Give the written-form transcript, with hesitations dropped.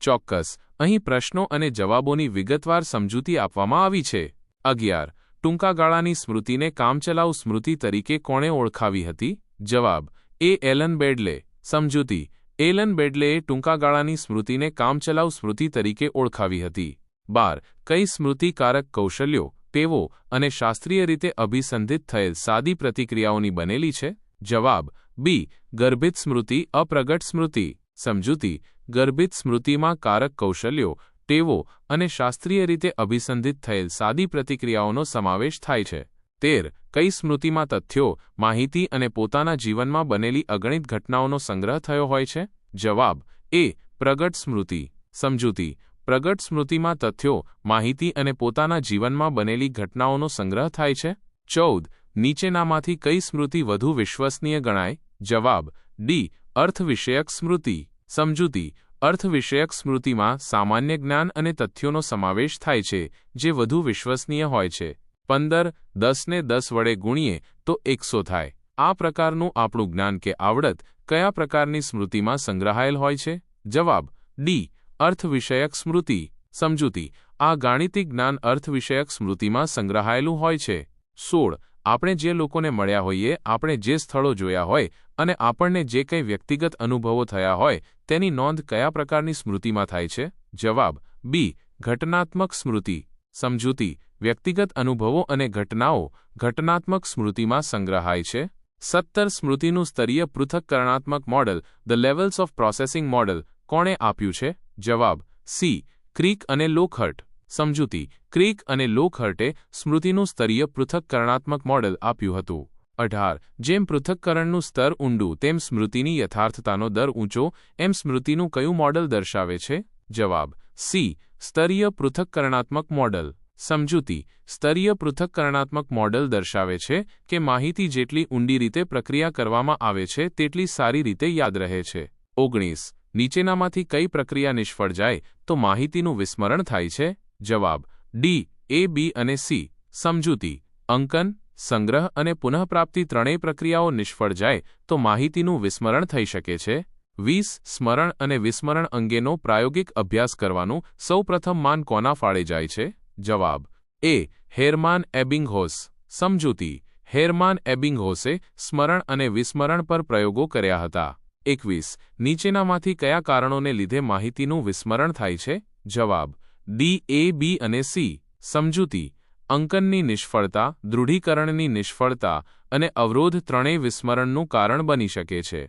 ચોક્કસ, અહીં પ્રશ્નો અને જવાબોની વિગતવાર સમજૂતી આપવામાં આવી છે. 11. ટૂંકા ગાળાની સ્મૃતિને કામચલાઉ સ્મૃતિ તરીકે કોણે ઓળખાવી હતી? જવાબ: એ. એલન બેડલે. સમજૂતી: એલન બેડલેએ ટૂંકા ગાળાની સ્મૃતિને કામચલાઉ સ્મૃતિ તરીકે ઓળખાવી હતી. 12. કઈ સ્મૃતિકારક કૌશલ્યો, ટેવો અને શાસ્ત્રીય રીતે અભિસંધિત થયેલ સાદી પ્રતિક્રિયાઓની બનેલી છે? જવાબ: બી. ગર્ભિત સ્મૃતિ, અપ્રગટ સ્મૃતિ. સમજૂતી: ગર્ભિત સ્મૃતિમાં કારક કૌશલ્યો, ટેવો અને શાસ્ત્રીય રીતે અભિસંધિત થયેલ સાદી પ્રતિક્રિયાઓનો સમાવેશ થાય છે. 13. કઈ સ્મૃતિમાં તથ્યો, માહિતી અને પોતાના જીવનમાં બનેલી અગણિત ઘટનાઓનો સંગ્રહ થયો હોય છે? જવાબ: એ. પ્રગટ સ્મૃતિ. સમજૂતી: પ્રગટ સ્મૃતિમાં તથ્યો, માહિતી અને પોતાના જીવનમાં બનેલી ઘટનાઓનો સંગ્રહ થાય છે. 14. નીચેનામાંથી કઈ સ્મૃતિ વધુ વિશ્વસનીય ગણાય? જવાબ: ડી. અર્થ વિષયક સ્મૃતિ. સમજૂતી: અર્થ વિષયક સ્મૃતિમાં સામાન્ય જ્ઞાન અને તથ્યોનો સમાવેશ થાય છે, જે વધુ વિશ્વસનીય હોય છે. 15. 10 ને 10 વડે ગુણીએ તો 100 થાય. આ પ્રકારનું આપણું જ્ઞાન કે આવડત કયા પ્રકારની સ્મૃતિમાં સંગ્રહાયેલ હોય છે? જવાબ: ડી. અર્થ વિષયક સ્મૃતિ. સમજૂતી: આ ગાણિતિક જ્ઞાન અર્થ વિષયક સ્મૃતિમાં સંગ્રહાયેલું હોય છે. 16. આપણે જે લોકોને મળ્યા હોઈએ, આપણે જે સ્થળો જોયા હોય અને આપણને જે કંઈ વ્યક્તિગત અનુભવો થયા હોય તેની નોંધ કયા પ્રકારની સ્મૃતિમાં થાય છે? જવાબ: બી. ઘટનાત્મક સ્મૃતિ. સમજૂતી: વ્યક્તિગત અનુભવો અને ઘટનાઓ ઘટનાત્મક સ્મૃતિમાં સંગ્રહાય છે. 17. સ્મૃતિનું સ્તરીય પૃથક્કરણાત્મક model, the levels of processing model, કોણે આપ્યું છે? જવાબ: સી. ક્રીક અને લોકહર્ટ. સમજૂતી: ક્રીક અને લોકહર્ટે સ્મૃતિનું સ્તરીય પૃથક્કરણાત્મક મોડેલ આપ્યું હતું. 18. જેમ પૃથક્કરણનું સ્તર ઊંડું તેમ સ્મૃતિની યથાર્થતાનો દર ઊંચો, એમ સ્મૃતિનું કયું મોડેલ દર્શાવે છે? જવાબ: સી. સ્તરીય પૃથક્કરણાત્મક મોડેલ. સમજૂતી: સ્તરીય પૃથક્કરણાત્મક મોડેલ દર્શાવે છે કે માહિતી જેટલી ઊંડી રીતે પ્રક્રિયા કરવામાં આવે છે તેટલી સારી રીતે યાદ રહે છે. 19. નીચેનામાંથી કઈ પ્રક્રિયા નિષ્ફળ જાય તો માહિતીનું વિસ્મરણ થાય છે? જવાબ: ડી. એ, બી અને સી. સમજૂતી: અંકન, સંગ્રહ અને પુનઃપ્રાપ્તિ ત્રણેય પ્રક્રિયાઓ નિષ્ફળ જાય તો માહિતીનું વિસ્મરણ થઈ શકે છે. 20. સ્મરણ અને વિસ્મરણ અંગેનો પ્રાયોગિક અભ્યાસ કરવાનું સૌપ્રથમ માન કોના ફાળે જાય છે? જવાબ: એ. હેરમાન એબિંગહોસ. સમજૂતી: હેરમાન એબિંગહોસે સ્મરણ અને વિસ્મરણ પર પ્રયોગો કર્યા હતા. 21. નીચેનામાંથી કયા કારણોને લીધે માહિતીનું વિસ્મરણ થાય છે? જવાબ: ડી. એ, બી અને સી. સમજૂતી: અંકનની નિષ્ફળતા, દૃઢીકરણની નિષ્ફળતા અને અવરોધ ત્રણેય વિસ્મરણનું કારણ બની શકે છે.